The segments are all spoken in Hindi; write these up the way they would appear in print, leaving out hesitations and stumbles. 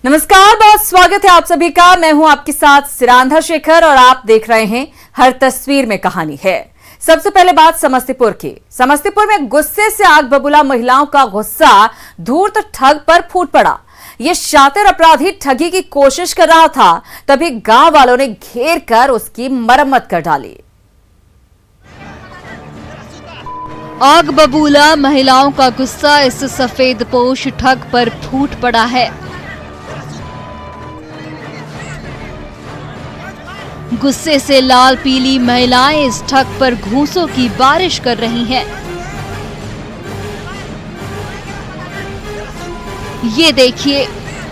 नमस्कार, बहुत स्वागत है आप सभी का। मैं हूं आपके साथ सिरांधा शेखर और आप देख रहे हैं हर तस्वीर में कहानी है। सबसे पहले बात समस्तीपुर की। समस्तीपुर में गुस्से से आग बबूला महिलाओं का गुस्सा धूर्त ठग पर फूट पड़ा। ये शातिर अपराधी ठगी की कोशिश कर रहा था, तभी गांव वालों ने घेर कर उसकी मरम्मत कर डाली। आग बबूला महिलाओं का गुस्सा इस सफेद पोश ठग पर फूट पड़ा है। गुस्से से लाल पीली महिलाएं इस ठग पर घूंसों की बारिश कर रही हैं। ये देखिए,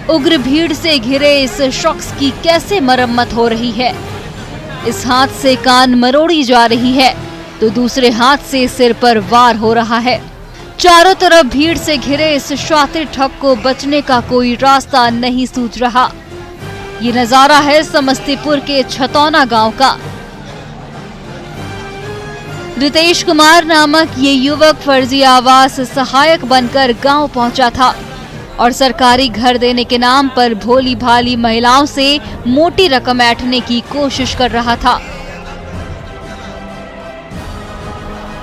उग्र भीड़ से घिरे इस शख्स की कैसे मरम्मत हो रही है। इस हाथ से कान मरोड़ी जा रही है तो दूसरे हाथ से सिर पर वार हो रहा है। चारों तरफ भीड़ से घिरे इस शातिर ठग को बचने का कोई रास्ता नहीं सूझ रहा। ये नजारा है समस्तीपुर के छतौना गांव का। रितेश कुमार नामक ये युवक फर्जी आवास सहायक बनकर गांव पहुंचा था और सरकारी घर देने के नाम पर भोली भाली महिलाओं से मोटी रकम ऐंठने की कोशिश कर रहा था।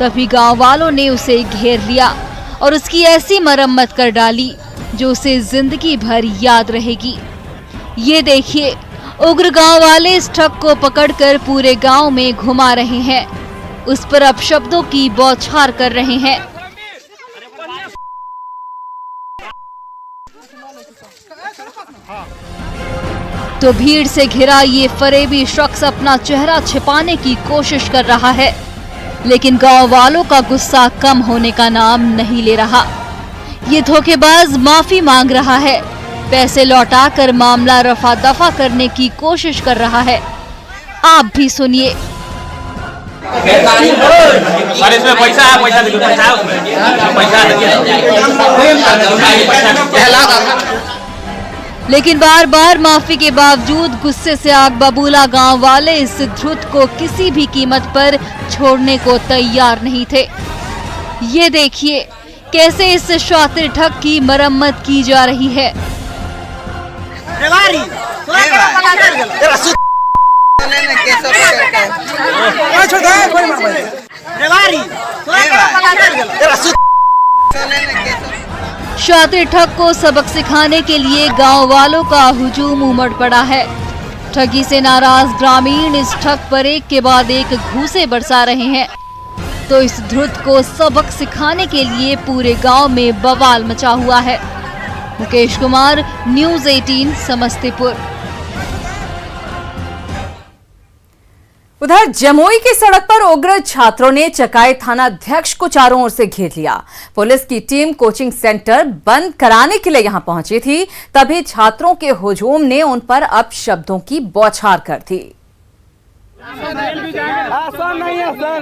तभी गांव वालों ने उसे घेर लिया और उसकी ऐसी मरम्मत कर डाली जो उसे जिंदगी भर याद रहेगी। ये देखिए, उग्र गांव वाले इस ठग को पकड़कर पूरे गांव में घुमा रहे हैं, उस पर अपशब्दों की बौछार कर रहे हैं। तो भीड़ से घिरा ये फरेबी शख्स अपना चेहरा छिपाने की कोशिश कर रहा है, लेकिन गांव वालों का गुस्सा कम होने का नाम नहीं ले रहा। ये धोखेबाज माफी मांग रहा है, पैसे लौटाकर मामला रफा दफा करने की कोशिश कर रहा है। आप भी सुनिए। लेकिन बार बार माफी के बावजूद गुस्से से आग बबूला गांव वाले इस धृत को किसी भी कीमत पर छोड़ने को तैयार नहीं थे। ये देखिए कैसे इस शातिर ठग की मरम्मत की जा रही है। शातिर ठग को सबक सिखाने के लिए गांव वालों का हुजूम उमड़ पड़ा है। ठगी से नाराज ग्रामीण इस ठग पर एक के बाद एक घूंसे बरसा रहे हैं, तो इस धृत को सबक सिखाने के लिए पूरे गांव में बवाल मचा हुआ है। मुकेश कुमार, न्यूज़ 18 समस्तीपुर। उधर जमुई की सड़क पर उग्र छात्रों ने चकाई थानाध्यक्ष को चारों ओर से घेर लिया। पुलिस की टीम कोचिंग सेंटर बंद कराने के लिए यहां पहुंची थी, तभी छात्रों के हुजूम ने उन पर अपशब्दों की बौछार कर दी। ऐसा नहीं है सर,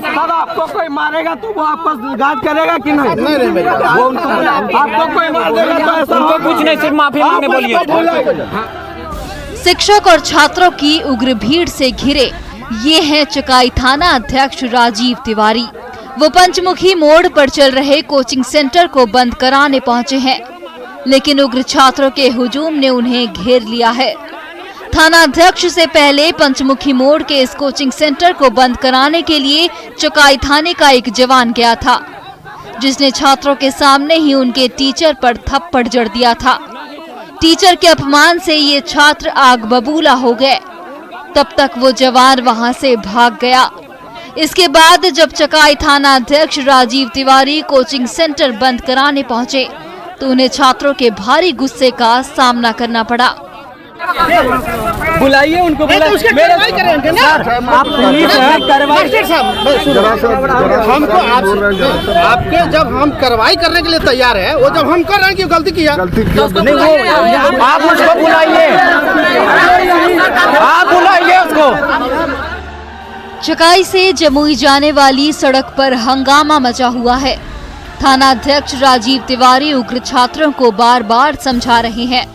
सर आपको कोई मारेगा तो वो आपस गाज करेगा कि नहीं? नहीं आपको कोई मार देगा तो ऐसा कुछ नहीं, सिर्फ माफी मांगने बोलिए। शिक्षक और छात्रों की उग्र भीड़ से घिरे ये हैं चकाई थाना अध्यक्ष राजीव तिवारी। वो पंचमुखी मोड़ पर चल रहे कोचिंग सेंटर को बंद कराने पहुंचे हैं, लेकिन उग्र छात्रों के हुजूम ने उन्हें घेर लिया है। थाना अध्यक्ष से पहले पंचमुखी मोड़ के इस कोचिंग सेंटर को बंद कराने के लिए चकाई थाने का एक जवान गया था, जिसने छात्रों के सामने ही उनके टीचर पर थप्पड़ जड़ दिया था। टीचर के अपमान से ये छात्र आग बबूला हो गए। तब तक वो जवान वहां से भाग गया। इसके बाद जब चकाई थाना अध्यक्ष राजीव तिवारी कोचिंग सेंटर बंद कराने पहुंचे तो उन्हें छात्रों के भारी गुस्से का सामना करना पड़ा। बुलाइए उनको, कार्रवाई करेंगे ना आप। हमको आपके जब हम कार्रवाई करने के लिए तैयार है, वो जब हम कर रहे हैं कि गलती किया नहीं, वो आप उसको बुलाइए, आप बुलाइए उसको। चकाई से जमुई जाने वाली सड़क पर हंगामा मचा हुआ है। थाना अध्यक्ष राजीव तिवारी उग्र छात्रों को बार बार समझा रहे हैं,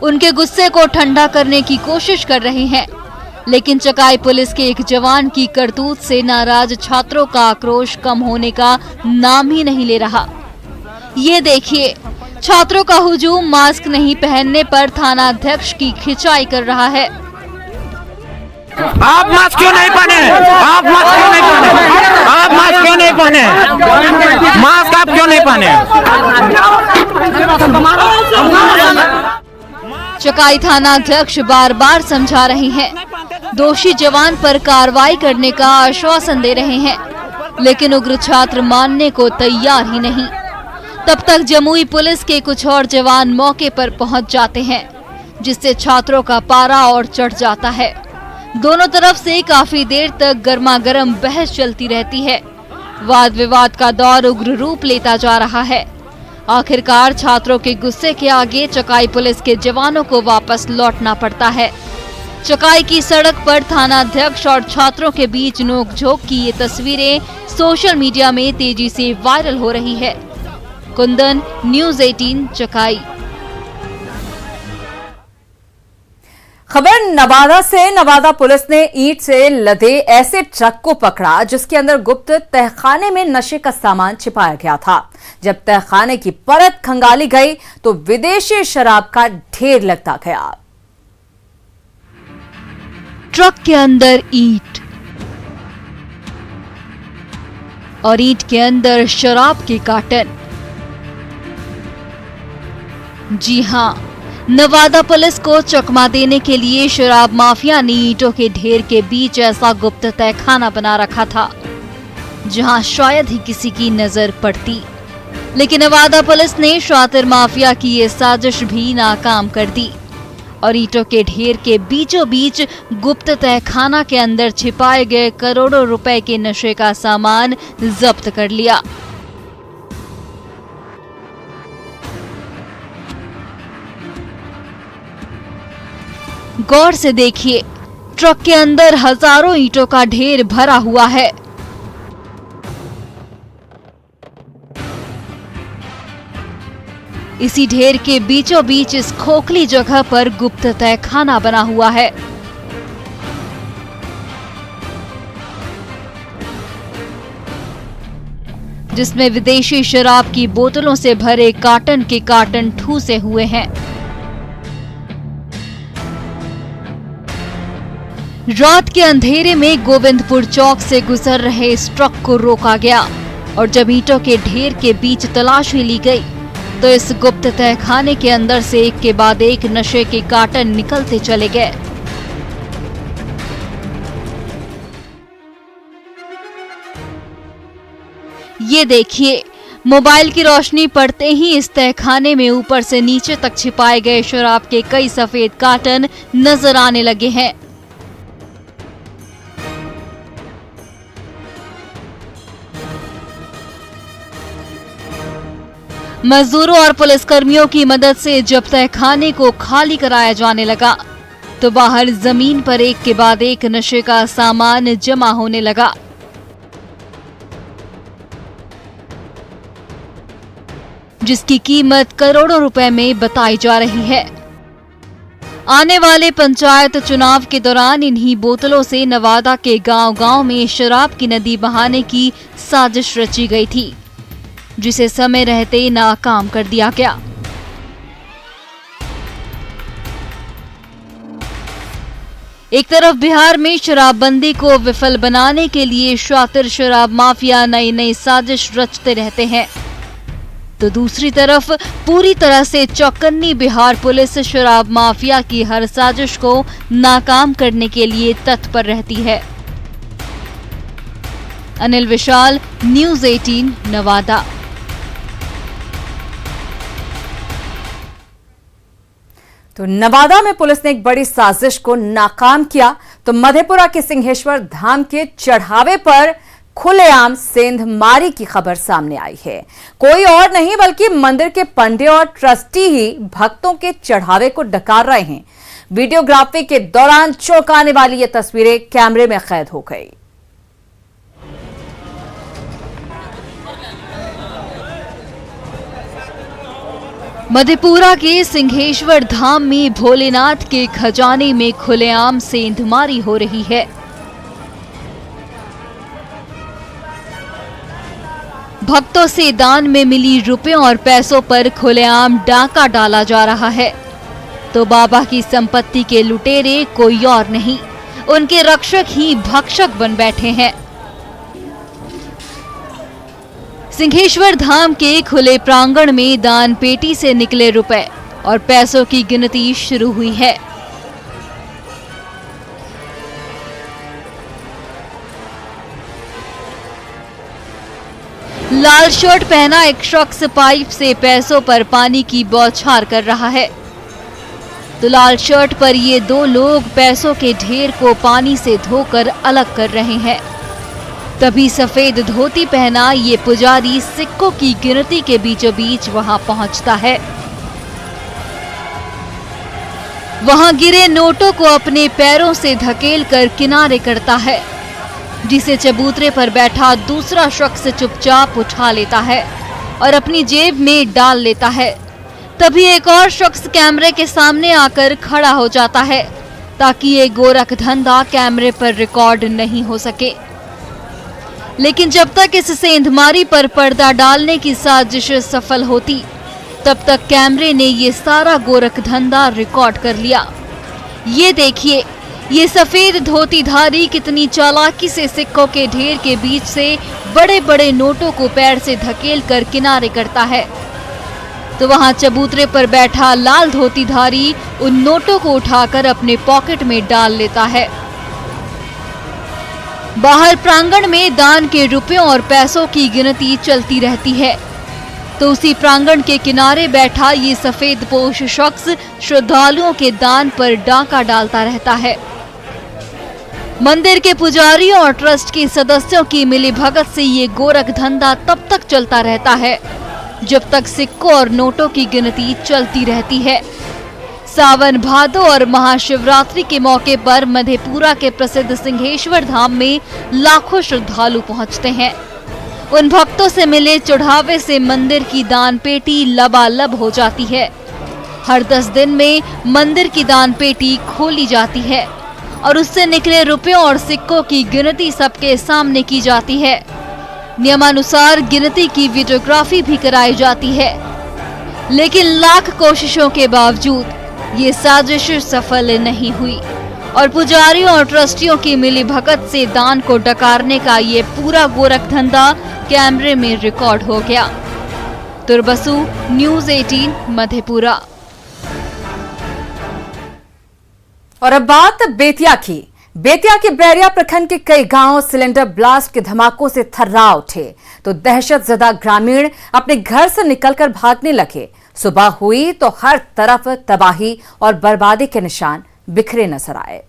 उनके गुस्से को ठंडा करने की कोशिश कर रहे हैं, लेकिन चकाई पुलिस के एक जवान की करतूत से नाराज छात्रों का आक्रोश कम होने का नाम ही नहीं ले रहा। ये देखिए, छात्रों का हुजूम मास्क नहीं पहनने पर थाना अध्यक्ष की खिंचाई कर रहा है। आप मास्क क्यों नहीं पहने? आप मास्क क्यों नहीं पहने? आप मास्क क्यों नहीं पहने? मास्क आप क्यों नहीं पहने? चकाई थाना अध्यक्ष बार बार समझा रहे हैं, दोषी जवान पर कार्रवाई करने का आश्वासन दे रहे हैं, लेकिन उग्र छात्र मानने को तैयार ही नहीं। तब तक जमुई पुलिस के कुछ और जवान मौके पर पहुंच जाते हैं, जिससे छात्रों का पारा और चढ़ जाता है। दोनों तरफ से काफी देर तक गर्मागर्म बहस चलती रहती है। वाद विवाद का दौर उग्र रूप लेता जा रहा है। आखिरकार छात्रों के गुस्से के आगे चकाई पुलिस के जवानों को वापस लौटना पड़ता है। चकाई की सड़क पर थाना अध्यक्ष और छात्रों के बीच नोकझोंक की ये तस्वीरें सोशल मीडिया में तेजी से वायरल हो रही है। कुंदन, न्यूज़ 18 चकाई। खबर नवादा से। नवादा पुलिस ने ईंट से लदे ऐसे ट्रक को पकड़ा जिसके अंदर गुप्त तहखाने में नशे का सामान छिपाया गया था। जब तहखाने की परत खंगाली गई तो विदेशी शराब का ढेर लगता गया। ट्रक के अंदर ईंट और ईंट के अंदर शराब के कार्टन। जी हां, नवादा पुलिस को चकमा देने के लिए शराब माफिया ने ईंटों के ढेर के बीच ऐसा गुप्त तहखाना बना रखा था जहां शायद ही किसी की नजर पड़ती। लेकिन नवादा पुलिस ने शातिर माफिया की ये साजिश भी नाकाम कर दी और ईंटों के ढेर के बीचों बीच गुप्त तहखाना के अंदर छिपाए गए करोड़ों रुपए के नशे का सामान जब्त कर लिया। गौर से देखिए, ट्रक के अंदर हजारों ईंटों का ढेर भरा हुआ है। इसी ढेर के बीचों बीच इस खोखली जगह पर गुप्त तहखाना बना हुआ है। जिसमें विदेशी शराब की बोतलों से भरे कार्टन के कार्टन ठूसे हुए हैं। रात के अंधेरे में गोविंदपुर चौक से गुजर रहे इस ट्रक को रोका गया और जब ईंटों के ढेर के बीच तलाशी ली गई तो इस गुप्त तहखाने के अंदर से एक के बाद एक नशे के कार्टन निकलते चले गए। ये देखिए, मोबाइल की रोशनी पड़ते ही इस तहखाने में ऊपर से नीचे तक छिपाए गए शराब के कई सफेद कार्टन नजर आने लगे हैं। मजदूरों और पुलिसकर्मियों की मदद से जब तहखाने को खाली कराया जाने लगा तो बाहर जमीन पर एक के बाद एक नशे का सामान जमा होने लगा। जिसकी कीमत करोड़ों रुपए में बताई जा रही है। आने वाले पंचायत चुनाव के दौरान इन्हीं बोतलों से नवादा के गांव-गांव में शराब की नदी बहाने की साजिश रची गई थी, जिसे समय रहते नाकाम कर दिया गया। एक तरफ बिहार में शराबबंदी को विफल बनाने के लिए शातिर शराब माफिया नई नई साजिश रचते रहते हैं, तो दूसरी तरफ पूरी तरह से चौकन्नी बिहार पुलिस शराब माफिया की हर साजिश को नाकाम करने के लिए तत्पर रहती है। अनिल विशाल, न्यूज़ 18 नवादा। तो नवादा में पुलिस ने एक बड़ी साजिश को नाकाम किया तो मधेपुरा के सिंहेश्वर धाम के चढ़ावे पर खुलेआम सेंधमारी की खबर सामने आई है। कोई और नहीं बल्कि मंदिर के पंडे और ट्रस्टी ही भक्तों के चढ़ावे को डकार रहे हैं। वीडियोग्राफी के दौरान चौंकाने वाली ये तस्वीरें कैमरे में कैद हो गई। मधेपुरा के सिंहेश्वर धाम में भोलेनाथ के खजाने में खुलेआम सेंधमारी हो रही है। भक्तों से दान में मिली रुपयों और पैसों पर खुलेआम डाका डाला जा रहा है, तो बाबा की संपत्ति के लुटेरे कोई और नहीं, उनके रक्षक ही भक्षक बन बैठे हैं। सिंहेश्वर धाम के खुले प्रांगण में दान पेटी से निकले रुपए और पैसों की गिनती शुरू हुई है। लाल शर्ट पहना एक शख्स पाइप से पैसों पर पानी की बौछार कर रहा है, तो लाल शर्ट पर ये दो लोग पैसों के ढेर को पानी से धोकर अलग कर रहे हैं। तभी सफेद धोती पहना ये पुजारी सिक्कों की गिनती के बीचों बीच वहां पहुंचता है। वहां गिरे नोटों को अपने पैरों से धकेल कर किनारे करता है, जिसे चबूतरे पर बैठा दूसरा शख्स चुपचाप उठा लेता है और अपनी जेब में डाल लेता है। तभी एक और शख्स कैमरे के सामने आकर खड़ा हो जाता है ताकि ये गोरख धंधा कैमरे पर रिकॉर्ड नहीं हो सके। लेकिन जब तक इस सेंधमारी पर पर्दा डालने की साजिश सफल होती, तब तक कैमरे ने ये सारा गोरख धंधा रिकॉर्ड कर लिया। ये देखिए, ये सफेद धोतीधारी कितनी चालाकी से सिक्कों के ढेर के बीच से बड़े बड़े नोटों को पैर से धकेल कर किनारे करता है। तो वहां चबूतरे पर बैठा लाल धोतीधारी उन नोटों को उठाकर अपने पॉकेट में डाल लेता है। बाहर प्रांगण में दान के रुपयों और पैसों की गिनती चलती रहती है, तो उसी प्रांगण के किनारे बैठा ये सफेद पोश शख्स श्रद्धालुओं के दान पर डाका डालता रहता है। मंदिर के पुजारियों और ट्रस्ट के सदस्यों की मिलीभगत से ये गोरख धंधा तब तक चलता रहता है जब तक सिक्कों और नोटों की गिनती चलती रहती है। सावन भादो और महाशिवरात्रि के मौके पर मधेपुरा के प्रसिद्ध सिंहेश्वर धाम में लाखों श्रद्धालु पहुंचते हैं। उन भक्तों से मिले चढ़ावे से मंदिर की दान पेटी लबालब हो जाती है। हर 10 दिन में मंदिर की दान पेटी खोली जाती है और उससे निकले रुपयों और सिक्कों की गिनती सबके सामने की जाती है। नियमानुसार गिनती की वीडियोग्राफी भी कराई जाती है, लेकिन लाख कोशिशों के बावजूद ये साजिश सफल नहीं हुई और पुजारियों और ट्रस्टियों की मिलीभगत से दान को डकारने का ये पूरा गोरख धंधा कैमरे में रिकॉर्ड हो गया। तुरबसु, न्यूज़ 18 मधेपुरा। और अब बात बेतिया की। बेतिया के बैरिया प्रखंड के कई गांव सिलेंडर ब्लास्ट के धमाकों से थर्रा उठे, तो दहशतजदा ग्रामीण अपने घर से निकलकर भागने लगे। सुबह हुई तो हर तरफ तबाही और बर्बादी के निशान बिखरे नजर आए।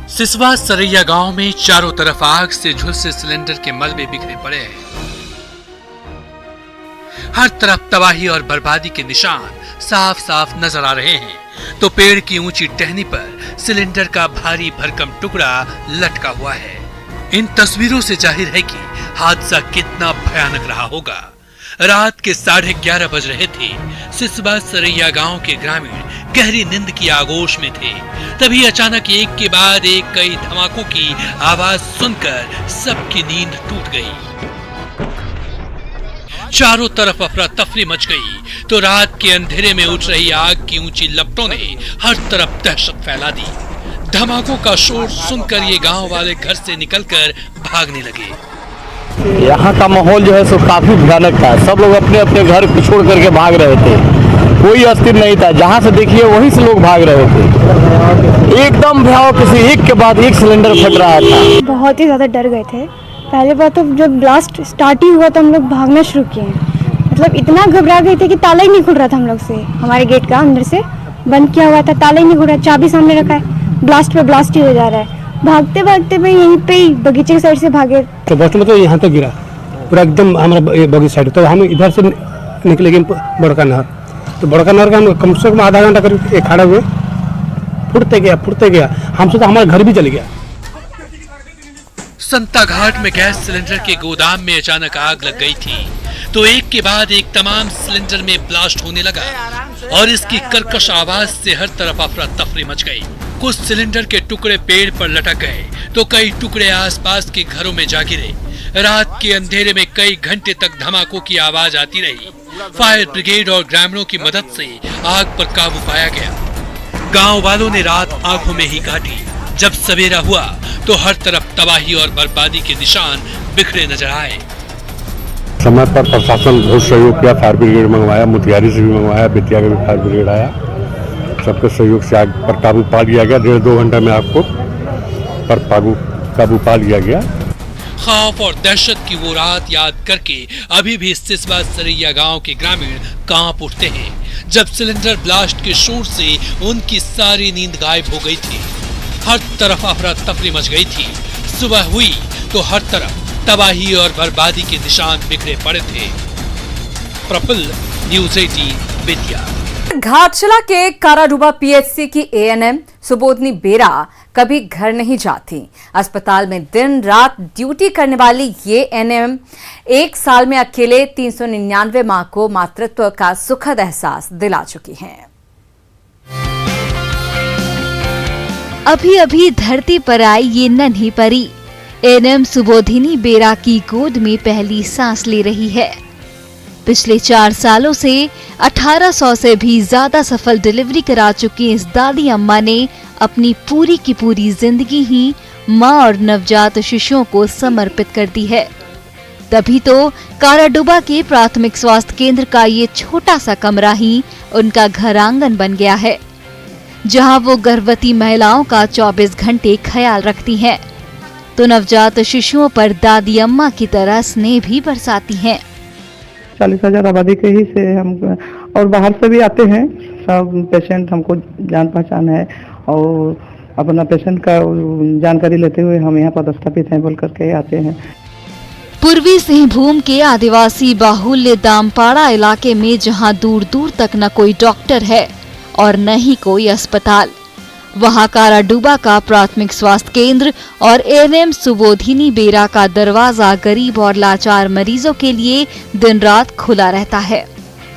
सिसवा सरैया गांव में चारों तरफ आग से झुलसे सिलेंडर के मलबे बिखरे पड़े हैं। हर तरफ तबाही और बर्बादी के निशान साफ साफ नजर आ रहे हैं, तो पेड़ की ऊंची टहनी पर सिलेंडर का भारी भरकम टुकड़ा लटका हुआ है। इन तस्वीरों से जाहिर है कि हादसा कितना भयानक रहा होगा। रात के 11:30 बज रहे थे। सिसवा सरैया गांव के ग्रामीण गहरी नींद की आगोश में थे। तभी अचानक एक के बाद एक कई धमाकों की आवाज सुनकर सबकी नींद टूट गई। चारों तरफ अफरा तफरी मच गई, तो रात के अंधेरे में उठ रही आग की ऊंची लपटों ने हर तरफ दहशत फैला दी। धमाकों का शोर सुनकर ये गांव वाले घर से निकलकर भागने लगे। यहाँ का माहौल जो है सो काफी भयानक था। सब लोग अपने अपने घर को छोड़ करके भाग रहे थे, कोई अस्थिर नहीं था। जहाँ से देखिए वहीं से लोग भाग रहे थे। एकदम भयावह, किसी एक के बाद एक सिलेंडर फट रहा था। बहुत ही ज़्यादा डर गए थे। पहले बात तो जब ब्लास्ट स्टार्ट ही हुआ तो हम लोग भागना शुरू किए। मतलब इतना घबरा गए थे कि ताला ही नहीं खुल रहा था हम लोग से। हमारे गेट का अंदर से बंद किया हुआ था, ताला ही नहीं खुल रहा, चाबी सामने रखा है, ब्लास्ट पे ब्लास्ट ही हो जा रहा है। भागते भागते मैं यहीं पे ही बगीचे की साइड से भागे। तो बस में तो यहाँ तक गिरा पूरा एकदम हमारा बगीचा साइड। तो हम इधर से निकले गए बड़का नहर। तो बड़का नहर का हम कम से कम आधा घंटा करीब खड़ा हुए, फुटते गया हमसे तो हमारा घर भी जल गया। संता घाट में गैस सिलेंडर के गोदाम में अचानक आग लग गई थी, तो एक के बाद एक तमाम सिलेंडर में ब्लास्ट होने लगा और इसकी कर्कश आवाज से हर तरफ अफरा तफरी मच गई। कुछ सिलेंडर के टुकड़े पेड़ पर लटक गए तो कई टुकड़े आसपास के घरों में जा गिरे। रात के अंधेरे में कई घंटे तक धमाकों की आवाज आती रही। फायर ब्रिगेड और ग्रामीणों की मदद से आग पर काबू पाया गया। गांव वालों ने रात आंखों में ही काटी। जब सवेरा हुआ तो हर तरफ तबाही और बर्बादी के निशान बिखरे नजर आए। समय पर प्रशासन बहुत सहयोग किया, फायर ब्रिगेड मंगवाया, मुतियारी से भी मंगवाया, बेतिया का भी फायर ब्रिगेड आया। सबके सहयोग से आग पर काबू पा लिया गया। 1.5-2 घंटे में आग को पर काबू पा लिया गया। खौफ और दहशत की वो रात याद करके अभी भी सिसवा सरैया गांव के ग्रामीण कांप उठते हैं, जब सिलेंडर ब्लास्ट के शोर से उनकी सारी नींद गायब हो गई थी। हर तरफ अफरा तफरी मच गई थी। सुबह हुई तो हर तरफ तबाही और बर्बादी के निशान बिखरे पड़े थे। प्रफुल्ल, न्यूज़ 18 बेतिया। घाटशिला के काराडूबा पीएचसी की एएनएम सुबोधनी बेरा कभी घर नहीं जाती। अस्पताल में दिन रात ड्यूटी करने वाली ये एएनएम 1 साल में अकेले 399 मां को मातृत्व का सुखद एहसास दिला चुकी हैं। अभी अभी धरती पर आई ये नन्ही परी एएनएम सुबोधिनी बेरा की गोद में पहली सांस ले रही है। पिछले 4 सालों से 1800 से भी ज्यादा सफल डिलीवरी करा चुकी इस दादी अम्मा ने अपनी पूरी की पूरी जिंदगी ही मां और नवजात शिशुओं को समर्पित कर दी है। तभी तो काराडूबा के प्राथमिक स्वास्थ्य केंद्र का ये छोटा सा कमरा ही उनका घर आंगन बन गया है, जहां वो गर्भवती महिलाओं का 24 घंटे ख्याल रखती हैं, तो नवजात शिशुओं पर दादी अम्मा की तरह स्नेह भी बरसाती हैं। 40,000 आबादी के ही से हम और बाहर से भी आते हैं सब पेशेंट, हमको जान पहचान है और अपना पेशेंट का जानकारी लेते हुए हम यहाँ पर स्थापित सैंपल करके आते हैं। पूर्वी सिंहभूम के आदिवासी बाहुल्य दामपाड़ा इलाके में जहां दूर दूर तक न कोई डॉक्टर है और न ही कोई अस्पताल, वहां काराडूबा का प्राथमिक स्वास्थ्य केंद्र और एएनएम सुबोधिनी बेरा का दरवाजा गरीब और लाचार मरीजों के लिए दिन रात खुला रहता है।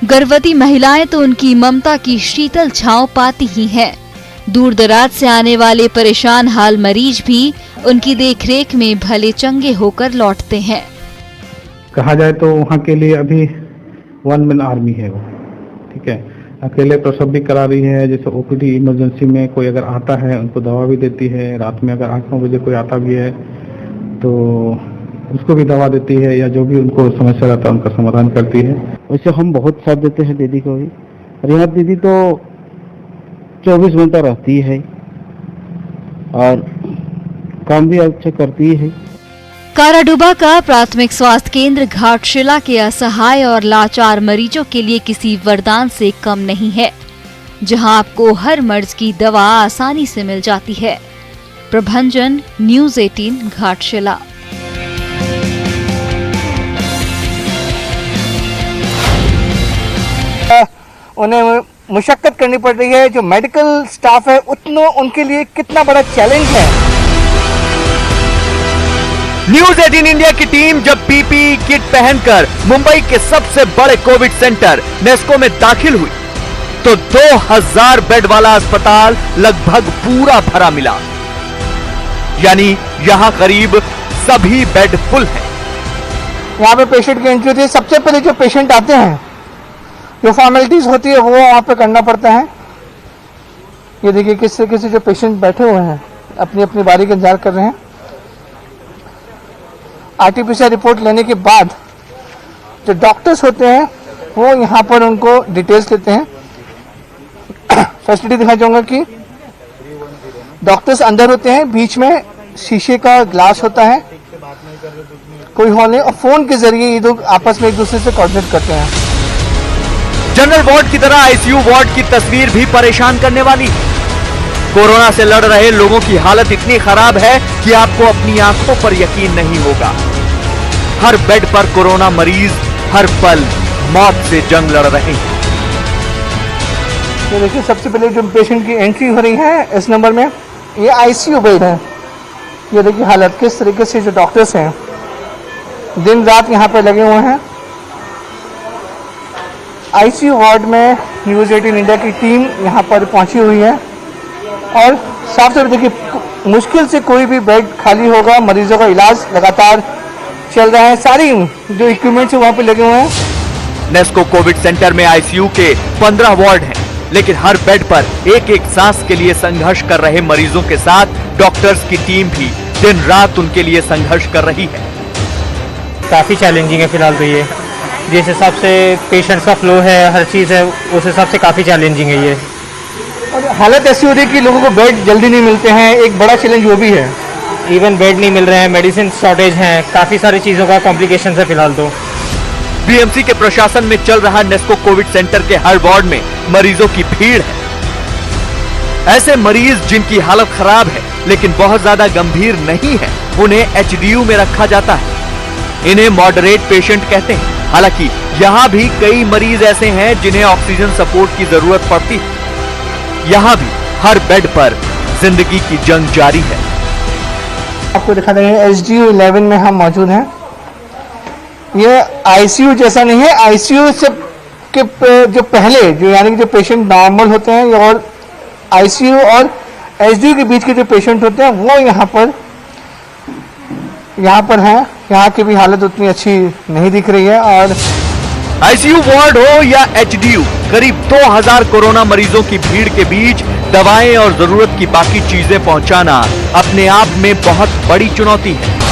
गर्भवती महिलाएं तो उनकी ममता की शीतल छांव पाती ही हैं। दूर दराज से आने वाले परेशान हाल मरीज भी उनकी देखरेख में भले चंगे होकर लौटते हैं। कहा जाए तो वहाँ के लिए अभी 1 मैन आर्मी है वो, ठीक है। अकेले प्रसव भी करा रही है, जैसे ओपीडी इमरजेंसी में कोई अगर आता है उनको दवा भी देती है। रात में अगर 8-9 बजे कोई आता भी है तो उसको भी दवा देती है, या जो भी उनको समस्या रहता है उनका समाधान करती है। वैसे हम बहुत साथ देते हैं दीदी को भी, और यहाँ दीदी तो 24 घंटा रहती है और काम भी अच्छा करती है। काराडूबा का प्राथमिक स्वास्थ्य केंद्र घाटशिला के असहाय और लाचार मरीजों के लिए किसी वरदान से कम नहीं है, जहां आपको हर मर्ज की दवा आसानी से मिल जाती है। प्रभंजन, न्यूज़ 18 घाटशिला। उन्हें मुशक्कत करनी पड़ रही है, जो मेडिकल स्टाफ है उतना उनके लिए कितना बड़ा चैलेंज है। न्यूज़ 18 इंडिया की टीम जब पीपीई किट पहनकर मुंबई के सबसे बड़े कोविड सेंटर नेस्को में दाखिल हुई तो 2000 बेड वाला अस्पताल लगभग पूरा भरा मिला, यानी यहां करीब सभी बेड फुल हैं। यहाँ पे पेशेंट की एंट्री होती है। सबसे पहले जो पेशेंट आते हैं, जो फॉर्मेलिटीज होती है वो वहाँ पे करना पड़ता है। ये देखिए किस तरीके से जो पेशेंट बैठे हुए हैं अपनी अपनी बारी का इंतजार कर रहे हैं। आरटीपीसीआर रिपोर्ट लेने के बाद जो डॉक्टर्स होते हैं वो यहाँ पर उनको डिटेल्स लेते हैं। फैसिलिटी दिखाना चाहूँगा कि डॉक्टर्स अंदर होते हैं, बीच में शीशे का ग्लास होता है, कोई हॉल नहीं, और फोन के जरिए ये लोग आपस में एक दूसरे से कोऑर्डिनेट करते हैं। जनरल वार्ड की तरह आईसीयू वार्ड की तस्वीर भी परेशान करने वाली है। कोरोना से लड़ रहे लोगों की हालत इतनी खराब है कि आपको अपनी आंखों पर यकीन नहीं होगा। हर बेड पर कोरोना मरीज हर पल मौत से जंग लड़ रहे हैं। तो देखिए सबसे पहले जो पेशेंट की एंट्री हो रही है इस नंबर में, ये आईसीयू बेड है। ये देखिए हालत किस तरीके से जो डॉक्टर्स हैं दिन रात यहाँ पर लगे हुए हैं। आईसीयू वार्ड में न्यूज़ 18 इंडिया की टीम यहाँ पर पहुँची हुई है और साफ तौर पर देखिए, मुश्किल से कोई भी बेड खाली होगा। मरीजों का इलाज लगातार चल रहा है, सारी जो इक्विपमेंट्स वहाँ पे लगे हुए हैं। नेस्को कोविड सेंटर में आईसीयू के 15 वार्ड हैं, लेकिन हर बेड पर एक एक सांस के लिए संघर्ष कर रहे मरीजों के साथ डॉक्टर्स की टीम भी दिन रात उनके लिए संघर्ष कर रही है। काफ़ी चैलेंजिंग है फिलहाल तो ये, जिस हिसाब से पेशेंट्स का फ्लो है, हर चीज़ है, उस हिसाब से काफ़ी चैलेंजिंग है ये। और हालत ऐसी हो रही है कि लोगों को बेड जल्दी नहीं मिलते हैं, एक बड़ा चैलेंज वो भी है। इवन बेड नहीं मिल रहे हैं, मेडिसिन शॉर्टेज हैं, काफ़ी सारी चीज़ों का कॉम्प्लिकेशन है फिलहाल तो। बीएमसी के प्रशासन में चल रहा नेस्को कोविड सेंटर के हर वार्ड में मरीजों की भीड़ है। ऐसे मरीज जिनकी हालत खराब है लेकिन बहुत ज्यादा गंभीर नहीं है, उन्हें एचडीयू में रखा जाता है। इन्हें मॉडरेट पेशेंट कहते हैं। हालांकि यहाँ भी कई मरीज ऐसे हैं जिन्हें ऑक्सीजन सपोर्ट की जरूरत पड़ती है। यहाँ भी हर बेड पर जिंदगी की जंग जारी है। आपको दिखा देंगे एचडीयू 11 में हम मौजूद हैं। ये आईसीयू जैसा नहीं है, आईसीयू से के जो पहले जो यानी कि जो पेशेंट नॉर्मल होते हैं और आईसीयू और एचडीयू के बीच के जो पेशेंट होते हैं वो यहाँ पर हैं। यहाँ की भी हालत उतनी अच्छी नहीं दिख रही है। और आईसीयू वार्ड हो या एचडीयू, करीब 2000 कोरोना मरीजों की भीड़ के बीच दवाएं और जरूरत की बाकी चीजें पहुंचाना अपने आप में बहुत बड़ी चुनौती है।